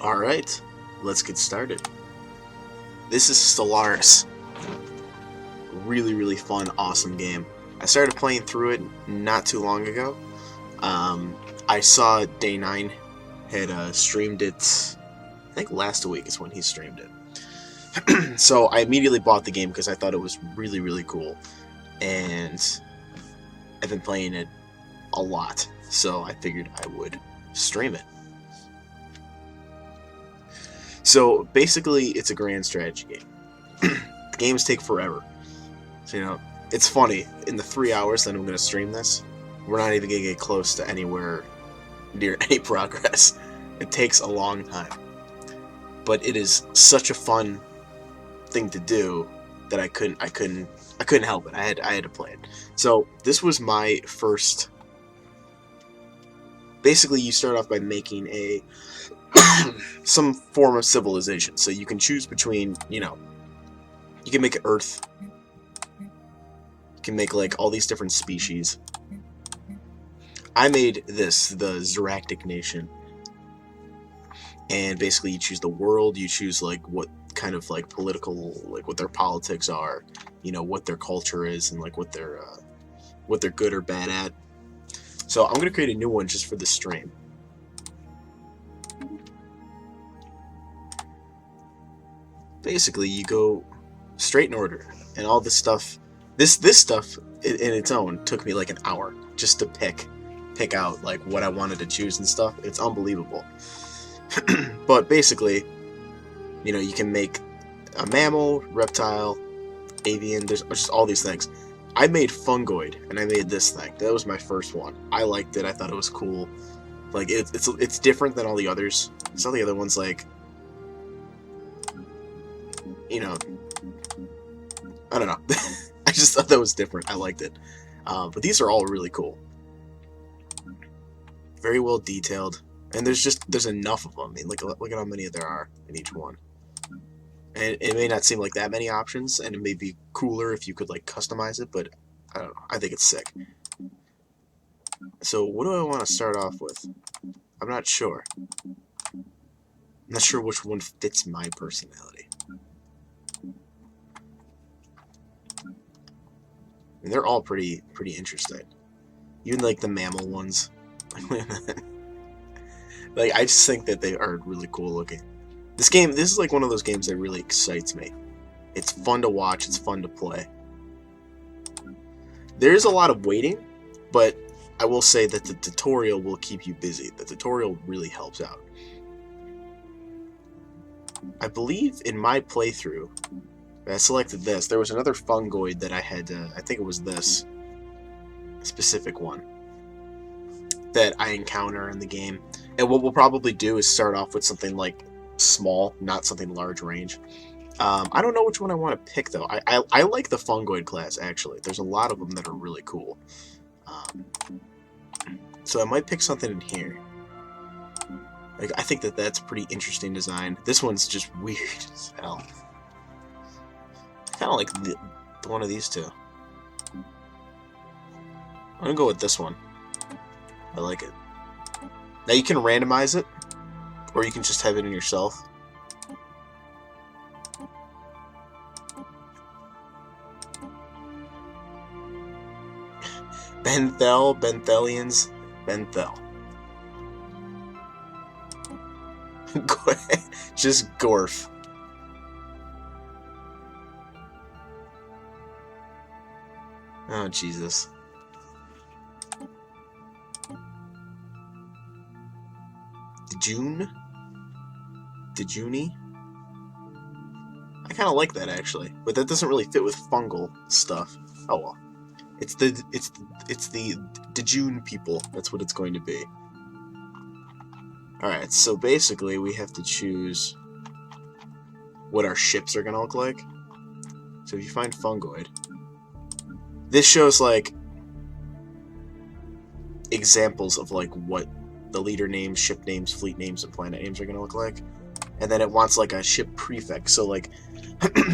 Alright, let's get started. This is Stalaris. Really fun, awesome game. I started playing through it not too long ago. I saw Day 9 had streamed it, I think last week is when he streamed it. So I immediately bought the game because I thought it was really cool. And I've been playing it a lot, so I figured I would stream it. So basically, it's a grand strategy game. The games take forever. So, it's funny. In the 3 hours that I'm going to stream this, we're not even going to get close to anywhere near any progress. It takes a long time. But it is such a fun thing to do that I couldn't help it. I had to play it. So this was my first. Basically, you start off by making some form of civilization. So you can choose between, you can make Earth. You can make like all these different species. I made this, the Zeractic nation. And basically you choose the world, you choose like what kind of like political, like what their politics are, what their culture is, and like what they're good or bad at. So I'm gonna create a new one just for the stream. Basically, you go straight in order, and all this stuff, this stuff in its own took me like an hour just to pick out like what I wanted to choose and stuff. It's unbelievable. But basically, you can make a mammal, reptile, avian. There's just all these things. I made fungoid, and I made this thing. That was my first one. I liked it. I thought it was cool. Like it's different than all the others. Some of the other ones, like, I don't know. I just thought that was different. I liked it. But these are all really cool. Very well detailed. And there's enough of them. I mean, look at how many there are in each one. And it may not seem like that many options, and it may be cooler if you could like customize it, but I don't know. I think it's sick. So what do I want to start off with? I'm not sure. I'm not sure which one fits my personality. And they're all pretty interesting. Even like the mammal ones. Like, I just think that they are really cool looking. This is like one of those games that really excites me. It's fun to watch, it's fun to play. There's a lot of waiting, but I will say that the tutorial will keep you busy. The tutorial really helps out. I believe in my playthrough, I selected this. There was another fungoid that I had, I think it was this specific one that I encounter in the game. And what we'll probably do is start off with something like small, not something large range. I don't know which one I want to pick, though. I like the fungoid class, actually. There's a lot of them that are really cool. So I might pick something in here. Like, I think that's pretty interesting design. This one's just weird as hell. I kind of like the one of these two. I'm gonna go with this one. I like it. Now you can randomize it, or you can just have it in yourself. Benthelians, Benthel. Just Gorf. Oh, Jesus. Dejuni? I kind of like that, actually, but that doesn't really fit with fungal stuff. Oh well. It's the Dejun people. That's what it's going to be. Alright, so basically we have to choose what our ships are going to look like. So if you find fungoid, this shows like examples of like what the leader names, ship names, fleet names, and planet names are going to look like. And then it wants like a ship prefix. So like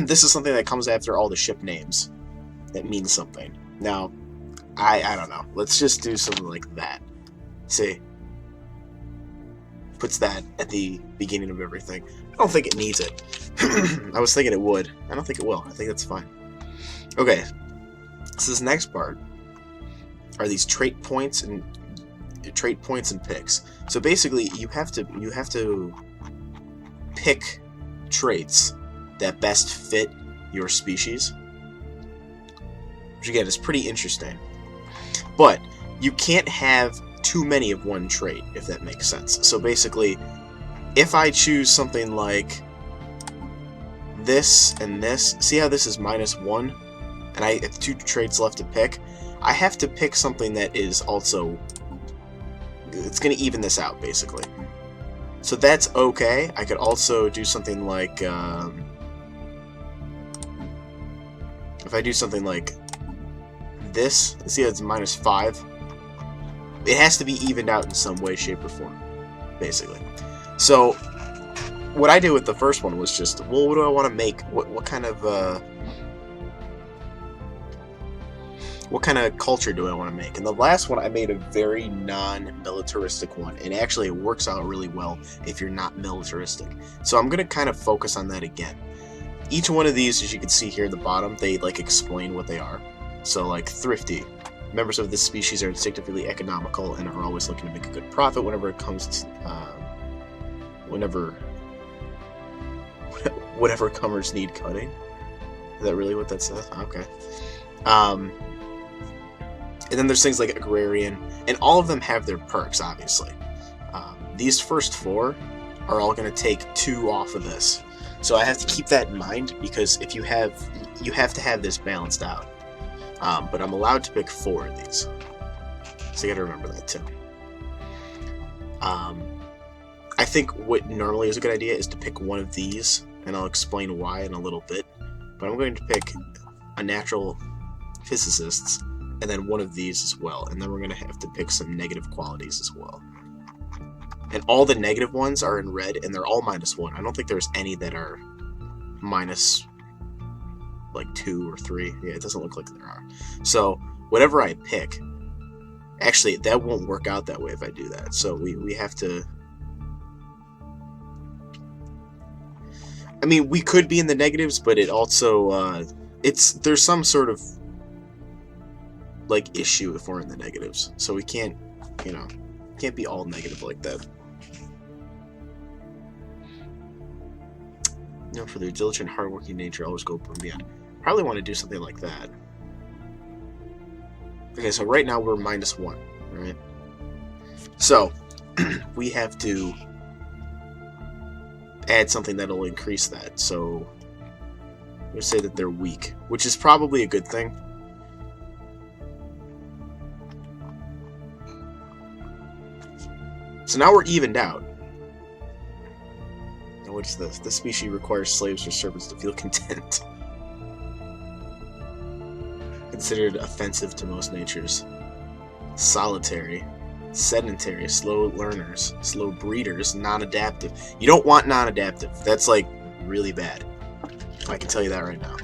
this is something that comes after all the ship names that means something. Now, I don't know. Let's just do something like that. See? puts that at the beginning of everything. I don't think it needs it. I was thinking it would. I don't think it will. I think that's fine. Okay, so this next part are these trait points and picks. So basically, you have to pick traits that best fit your species, which again is pretty interesting. But you can't have too many of one trait, if that makes sense. So basically, if I choose something like this and this, see how this is -1, and I have 2 traits left to pick. I have to pick something that is also, it's going to even this out, basically. So that's okay. I could also do something like, if I do something like this, see how it's -5? It has to be evened out in some way, shape, or form, basically. So what I did with the first one was just, well, what do I want to make? What kind of culture do I want to make? And the last one, I made a very non-militaristic one, and actually it works out really well if you're not militaristic. So I'm going to kind of focus on that again. Each one of these, as you can see here at the bottom, they like explain what they are. So like thrifty. Members of this species are instinctively economical and are always looking to make a good profit whenever it comes to, whatever comers need cutting. Is that really what that says? Okay. And then there's things like agrarian, and all of them have their perks, obviously. These first 4 are all going to take 2 off of this. So I have to keep that in mind, because if you have to have this balanced out. But I'm allowed to pick 4 of these. So you gotta remember that too. I think what normally is a good idea is to pick one of these, and I'll explain why in a little bit. But I'm going to pick a natural physicist's, and then one of these as well. And then we're going to have to pick some negative qualities as well. And all the negative ones are in red, and they're all -1. I don't think there's any that are minus like 2 or 3. Yeah, it doesn't look like there are. So whatever I pick, actually that won't work out that way if I do that. So we have to, I mean, we could be in the negatives, but it also there's some sort of like issue if we're in the negatives. So we can't, can't be all negative like that. For their diligent, hardworking nature, always go above and beyond. Probably want to do something like that. Okay, so right now we're -1, right? So we have to add something that'll increase that. So I'm going to say that they're weak, which is probably a good thing. So now we're evened out. Now what's this? This species requires slaves or servants to feel content. Considered offensive to most natures. Solitary, sedentary, slow learners, slow breeders, non-adaptive. You don't want non-adaptive. That's like really bad. I can tell you that right now.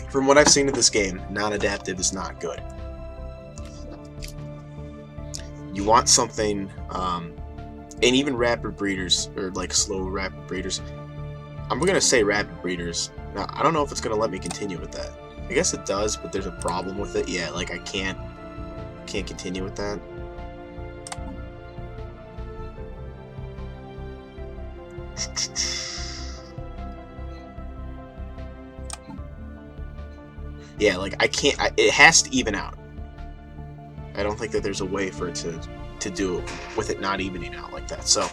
From what I've seen of this game, non-adaptive is not good. You want something, and even rapid breeders, or like slow rapid breeders. I'm gonna say rapid breeders. Now, I don't know if it's gonna let me continue with that. I guess it does, but there's a problem with it. Yeah, like I can't continue with that. Yeah, like I can't. It has to even out. I don't think that there's a way for it to do it with it not evening out like that. So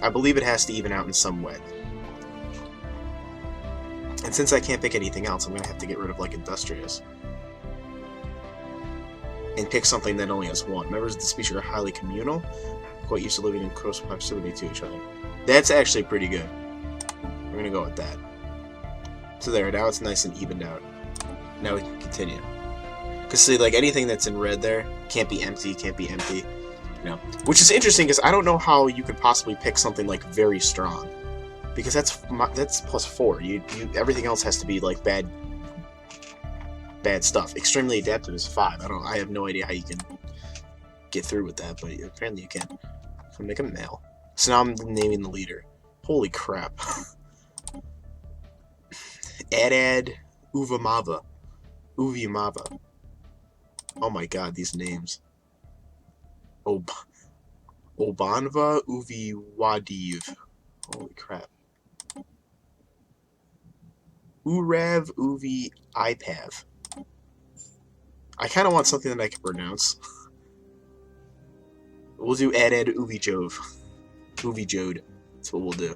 I believe it has to even out in some way. And since I can't pick anything else, I'm going to have to get rid of, like, Industrious. And pick something that only has 1. Members of the species are highly communal, quite used to living in close proximity to each other. That's actually pretty good. We're going to go with that. So there, now it's nice and evened out. Now we can continue. Because, see, like, anything that's in red there can't be empty, Which is interesting, because I don't know how you could possibly pick something, like, very strong. Because that's +4. You everything else has to be like bad stuff. Extremely adaptive is 5. I have no idea how you can get through with that, but apparently you can. So make him male. So now I'm naming the leader. Holy crap. Adad Uvamava. Uvimava. Oh my god, these names. Obanva Uviwadiv. Holy crap. Urav Uvi Ipav. I kind of want something that I can pronounce. We'll do Adad Uvijov. Uvijod. That's what we'll do.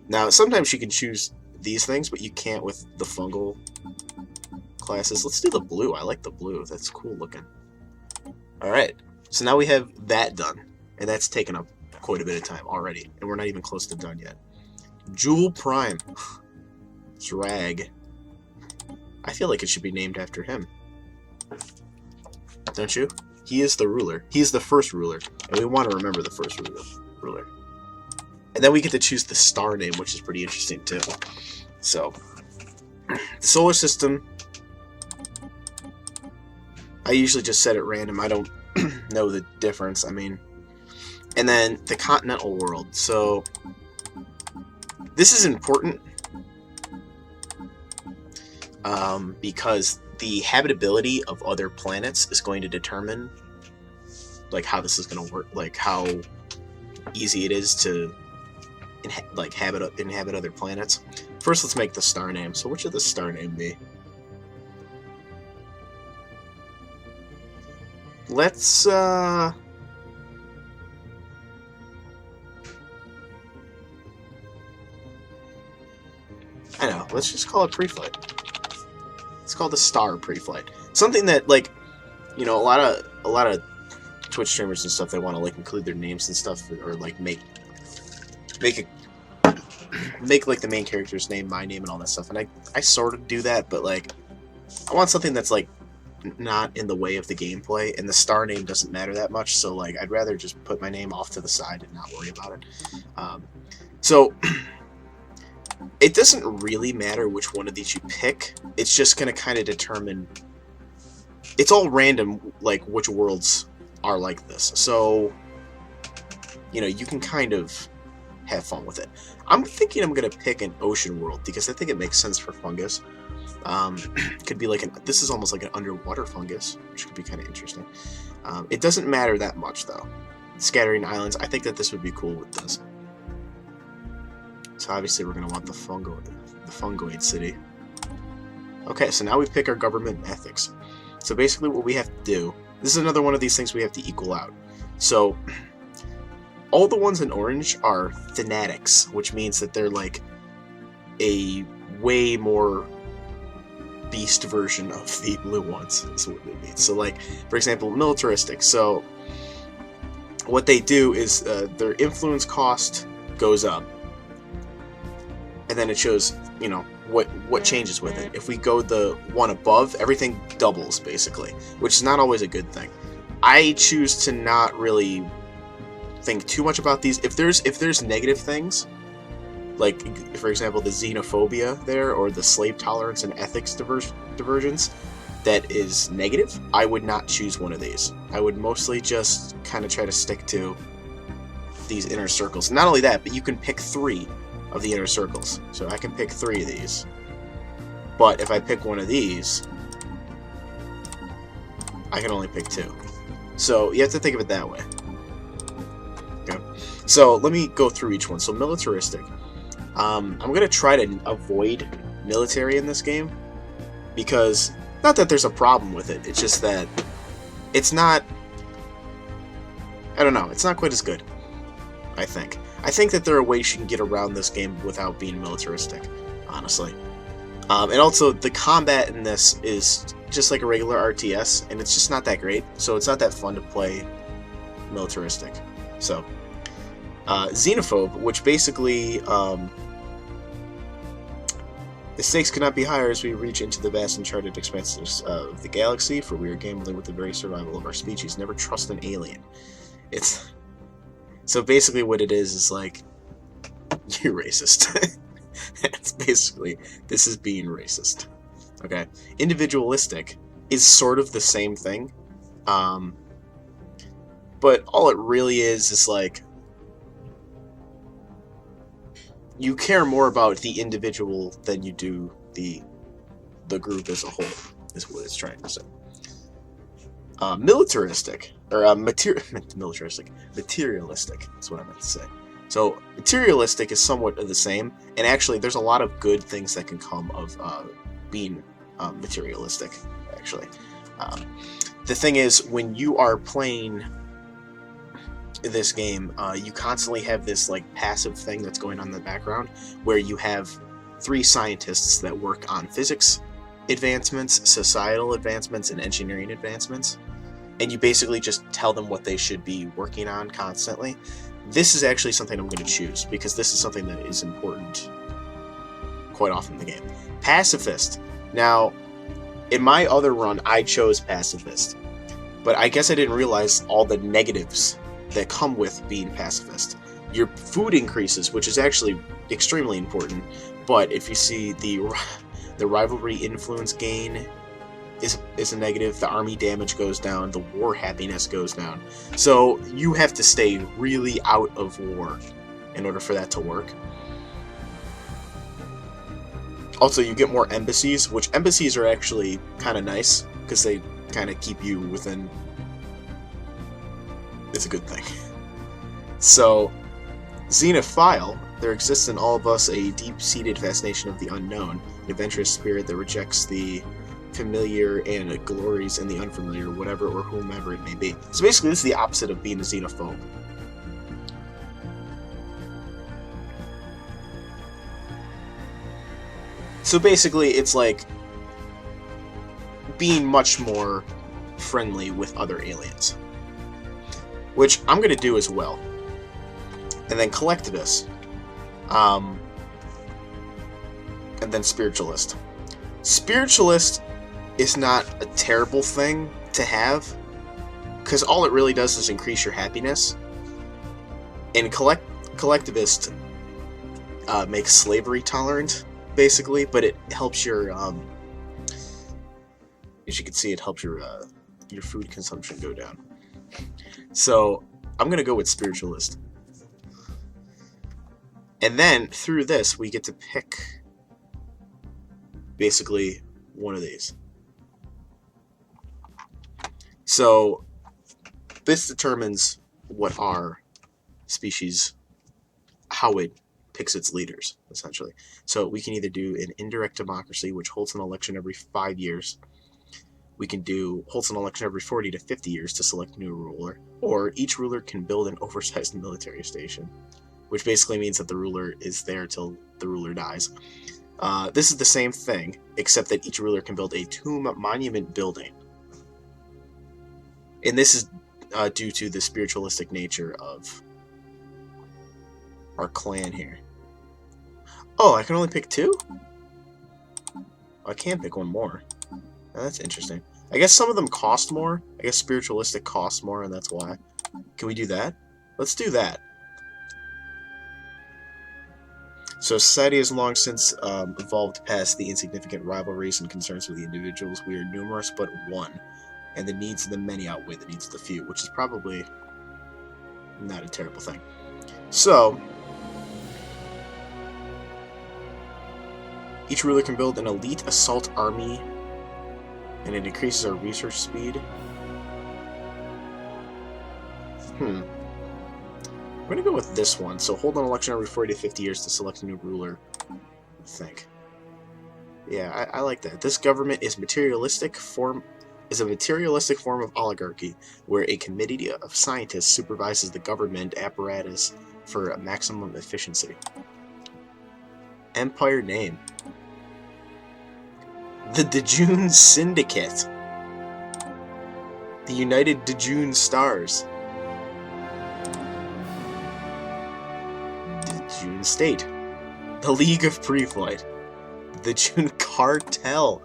Now, sometimes you can choose these things, but you can't with the fungal classes. Let's do the blue. I like the blue. That's cool looking. Alright. So now we have that done. And that's taken up quite a bit of time already. And we're not even close to done yet. Jewel Prime. Drag. I feel like it should be named after him. Don't you? He is the ruler. He is the first ruler. And we want to remember the first ruler. And then we get to choose the star name, which is pretty interesting too. So, the solar system, I usually just set it random. I don't know the difference. I mean, and then the continental world. So, this is important because the habitability of other planets is going to determine like how this is going to work, like how easy it is to inhabit other planets. First, let's make the star name. So, which would the star name be? Let's I know. Let's just call it Preflight. It's called the Star Preflight. Something that, like, you know, a lot of Twitch streamers and stuff, they want to like include their names and stuff, or like make like the main character's name my name and all that stuff. And I sort of do that, but like I want something that's like not in the way of the gameplay, and the star name doesn't matter that much. So like I'd rather just put my name off to the side and not worry about it. So. It doesn't really matter which one of these you pick. It's just going to kind of determine... It's all random, like, which worlds are like this. So, you know, you can kind of have fun with it. I'm thinking I'm going to pick an ocean world, because I think it makes sense for fungus. Could be like this is almost like an underwater fungus, which could be kind of interesting. It doesn't matter that much, though. Scattering islands, I think that this would be cool with this. So obviously we're going to want the fungoid city. Okay, so now we pick our government and ethics. So basically what we have to do, this is another one of these things we have to equal out. So all the ones in orange are fanatics, which means that they're like a way more beast version of the blue ones, is what it means. So like, for example, militaristic. So what they do is their influence cost goes up. And then it shows, you know, what changes with it. If we go the one above, everything doubles, basically, which is not always a good thing. I choose to not really think too much about these. If there's negative things, like, for example, the xenophobia there, or the slave tolerance and ethics divergence, that is negative, I would not choose one of these. I would mostly just kind of try to stick to these inner circles. Not only that, but you can pick 3 of the inner circles. So I can pick 3 of these. But if I pick one of these, I can only pick 2. So you have to think of it that way. Okay. So let me go through each one. So militaristic. I'm going to try to avoid military in this game, because not that there's a problem with it, it's just that it's not, I don't know, it's not quite as good, I think. I think that there are ways you can get around this game without being militaristic, honestly. And also, the combat in this is just like a regular RTS, and it's just not that great, so it's not that fun to play militaristic. So, xenophobe, which basically, the stakes cannot be higher as we reach into the vast uncharted expanses of the galaxy, for we are gambling with the very survival of our species. Never trust an alien. It's... So basically what it is like, you're racist. It's basically, this is being racist. Okay? Individualistic is sort of the same thing. But all it really is like you care more about the individual than you do the group as a whole, is what it's trying to say. Militaristic, or militaristic, materialistic is what I meant to say. So materialistic is somewhat of the same, and actually there's a lot of good things that can come of being materialistic, actually. The thing is, when you are playing this game, you constantly have this like passive thing that's going on in the background, where you have 3 scientists that work on physics advancements, societal advancements, and engineering advancements, and you basically just tell them what they should be working on constantly. This is actually something I'm going to choose, because this is something that is important quite often in the game. Pacifist. Now, in my other run, I chose pacifist, but I guess I didn't realize all the negatives that come with being pacifist. Your food increases, which is actually extremely important, but if you see the rivalry influence gain is a negative, the army damage goes down, the war happiness goes down. So you have to stay really out of war in order for that to work. Also, you get more embassies, which embassies are actually kind of nice, because they kind of keep you within... It's a good thing. So, Xenophile, there exists in all of us a deep-seated fascination of the unknown, an adventurous spirit that rejects the familiar and glories in the unfamiliar, whatever or whomever it may be. So basically, this is the opposite of being a xenophobe. So basically, it's like being much more friendly with other aliens, which I'm going to do as well. And then collectivist, and then spiritualist. Spiritualist is not a terrible thing to have, because all it really does is increase your happiness. And collectivist makes slavery tolerant, basically, but it helps your, as you can see, it helps your food consumption go down. So I'm going to go with spiritualist. And then, through this, we get to pick, basically, one of these. So, this determines what our species, how it picks its leaders, essentially. So, we can either do an indirect democracy, which holds an election every 5 years. We can do holds an election every 40 to 50 years to select a new ruler. Or, each ruler can build an oversized military station, which basically means that the ruler is there till the ruler dies. This is the same thing, except that each ruler can build a tomb monument building. And this is due to the spiritualistic nature of our clan here. Oh, I can only pick 2? I can pick one more. Oh, that's interesting. I guess some of them cost more. I guess spiritualistic costs more, and that's why. Can we do that? Let's do that. So society has long since evolved past the insignificant rivalries and concerns of the individuals. We are numerous but one, and the needs of the many outweigh the needs of the few, which is probably not a terrible thing. So, each ruler can build an elite assault army, and it increases our research speed. I'm going to go with this one. So hold an election every 40 to 50 years to select a new ruler, I think. Yeah, I like that. This government is a materialistic form of oligarchy, where a committee of scientists supervises the government apparatus for maximum efficiency. Empire name. The Dejun Syndicate. The United Dejun Stars. Dejun State. The League of Preflight. The Dejun Cartel.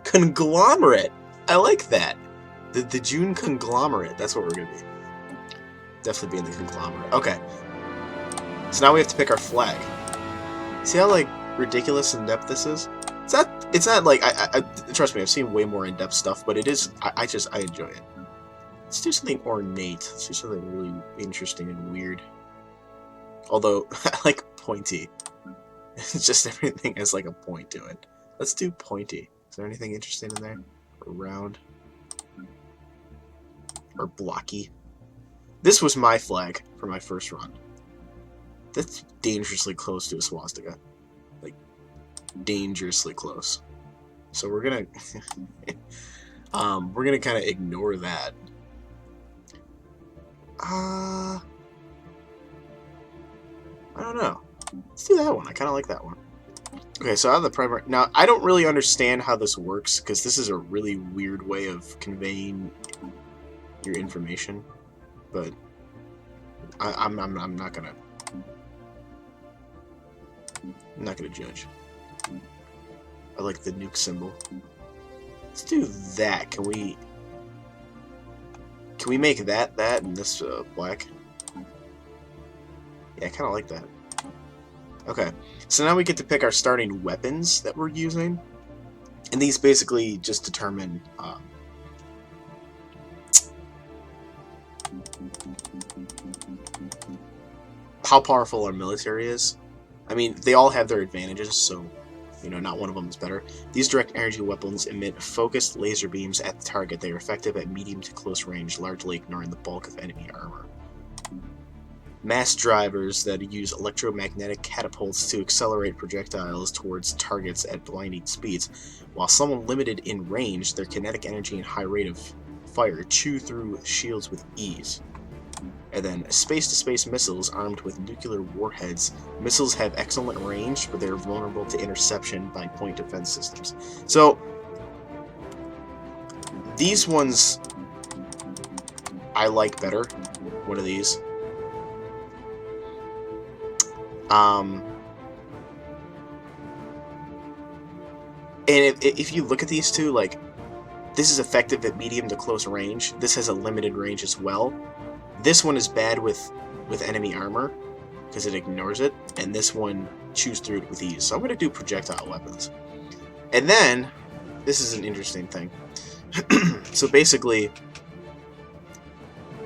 Conglomerate. I like that. The Dejun Conglomerate. That's what we're going to be. Definitely be in the conglomerate. Okay. So now we have to pick our flag. See how, like, ridiculous in-depth this is? It's not like, I trust me, I've seen way more in-depth stuff, but it is, I enjoy it. Let's do something ornate. Let's do something really interesting and weird. Although, I like pointy. It's just everything has like a point to it. Let's do pointy. Is there anything interesting in there? Or round? Or blocky? This was my flag for my first run. That's dangerously close to a swastika. Like, dangerously close. So we're gonna... we're gonna kind of ignore that. I don't know. Let's do that one. I kind of like that one. Okay, so out of the primary... Now, I don't really understand how this works, because this is a really weird way of conveying your information. But I'm not gonna... I'm not gonna judge. I like the nuke symbol. Let's do that. Can we make that and this black? Yeah, I kind of like that. Okay, so now we get to pick our starting weapons that we're using, and these basically just determine how powerful our military is. I mean, they all have their advantages, so, you know, not one of them is better. These direct energy weapons emit focused laser beams at the target. They are effective at medium to close range, largely ignoring the bulk of enemy armor. Mass drivers that use electromagnetic catapults to accelerate projectiles towards targets at blinding speeds. While somewhat limited in range, their kinetic energy and high rate of fire chew through shields with ease. And then space-to-space missiles armed with nuclear warheads. Missiles have excellent range, but they're vulnerable to interception by point defense systems. So, these ones I like better. One of these. And if you look at these two, like, this is effective at medium to close range. This has a limited range as well. This one is bad with enemy armor, because it ignores it, and this one chews through it with ease. So I'm going to do projectile weapons. And then, this is an interesting thing. So basically,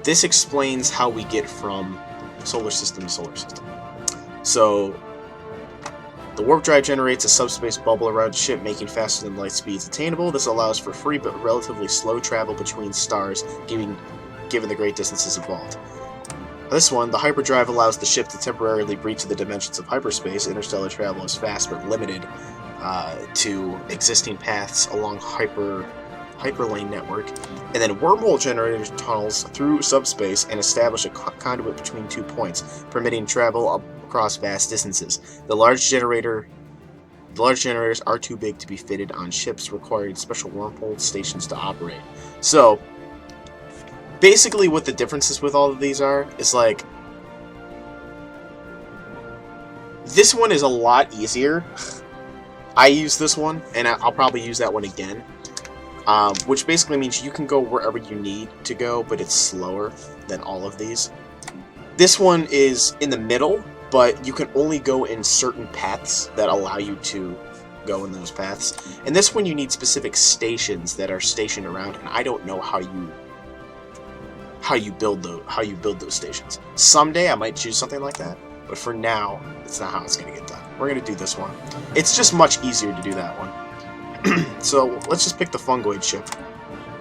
this explains how we get from solar system to solar system. So, the warp drive generates a subspace bubble around a ship, making faster than light speeds attainable. This allows for free but relatively slow travel between stars, given the great distances involved. This one, the hyperdrive allows the ship to temporarily breach the dimensions of hyperspace. Interstellar travel is fast but limited to existing paths along hyperlane network. And then wormhole generator tunnels through subspace and establish a conduit between 2 points, permitting travel across vast distances. The large generators are too big to be fitted on ships, requiring special wormhole stations to operate. So, basically what the differences with all of these are is, like, this one is a lot easier. I use this one, and I'll probably use that one again. Which basically means you can go wherever you need to go, but it's slower than all of these. This one is in the middle, but you can only go in certain paths that allow you to go in those paths. And this one you need specific stations that are stationed around, and I don't know how you build those stations. Someday I might choose something like that, but for now, it's not how it's going to get done. We're going to do this one. It's just much easier to do that one. So let's just pick the fungoid ship,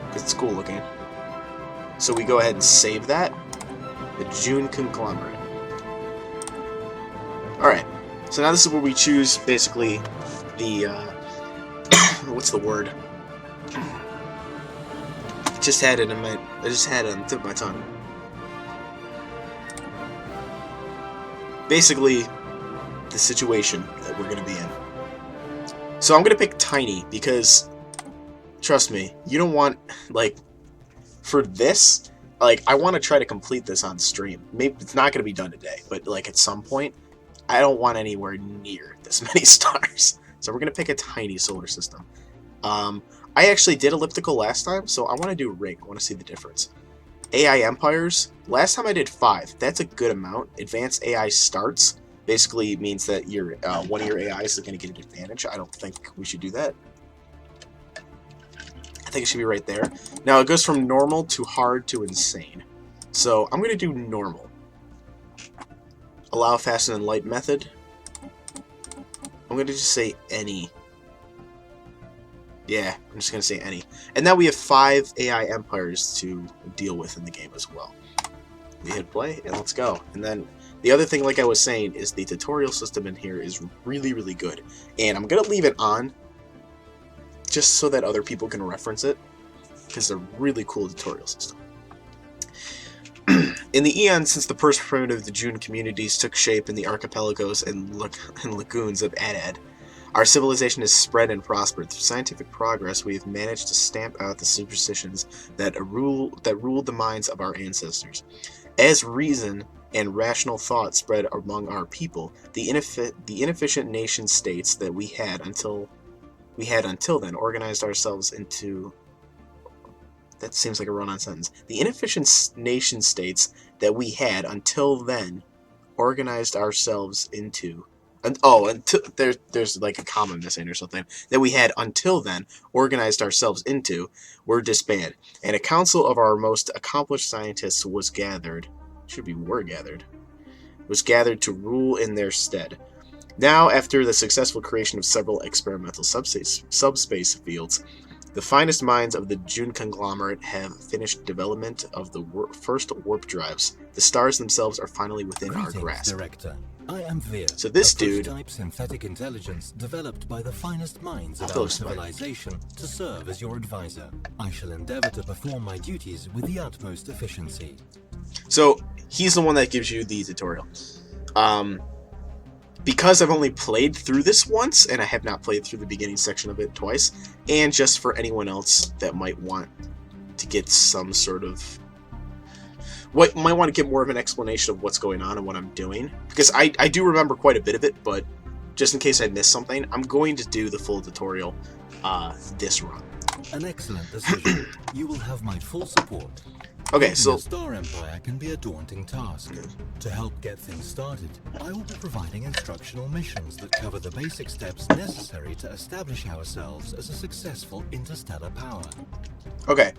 because it's cool looking. So we go ahead and save that. The June Conglomerate. Alright, so now this is where we choose, basically, the, what's the word? I just had it on the tip of my tongue. Basically, the situation that we're going to be in. So I'm going to pick tiny, because, trust me, you don't want, like, for this, like, I want to try to complete this on stream. Maybe it's not going to be done today, but, like, at some point, I don't want anywhere near this many stars. So we're going to pick a tiny solar system. I actually did elliptical last time, so I want to do ring. I want to see the difference. AI empires, last time I did 5. That's a good amount. Advanced AI starts basically means that your one of your AIs is going to get an advantage. I don't think we should do that. I think it should be right there. Now it goes from normal to hard to insane. So I'm going to do normal. Allow fast and light method. I'm going to just say any. Yeah, I'm just going to say any. And now we have 5 AI empires to deal with in the game as well. We hit play, and let's go. And then the other thing, like I was saying, is the tutorial system in here is really, really good. And I'm going to leave it on just so that other people can reference it, because they're really cool tutorial system. In the eons since the first primitive June communities took shape in the archipelagos and lagoons of Adad, our civilization has spread and prospered. Through scientific progress, we have managed to stamp out the superstitions that ruled the minds of our ancestors. As reason and rational thought spread among our people, the inefficient nation-states that we had until then organized ourselves into... That seems like a run-on sentence. The inefficient nation-states that we had until then organized ourselves into... until there's like a comma missing or something. That we had until then organized ourselves into were disbanded, and a council of our most accomplished scientists was gathered. Was gathered to rule in their stead. Now, after the successful creation of several experimental subspace fields, the finest minds of the June conglomerate have finished development of the first warp drives. The stars themselves are finally within our grasp. Director. I am Veer, so this a dude, type synthetic intelligence developed by the finest minds of our civilization to serve as your advisor. I shall endeavor to perform my duties with the utmost efficiency. So he's the one that gives you the tutorial. Because I've only played through this once, and I have not played through the beginning section of it twice, and just for anyone else that might want to get some sort of... might want to get more of an explanation of what's going on and what I'm doing, because I do remember quite a bit of it, but just in case I miss something, I'm going to do the full tutorial this run. An excellent decision. You will have my full support. Okay, so... The Star Empire can be a daunting task. To help get things started, I will be providing instructional missions that cover the basic steps necessary to establish ourselves as a successful interstellar power. Okay,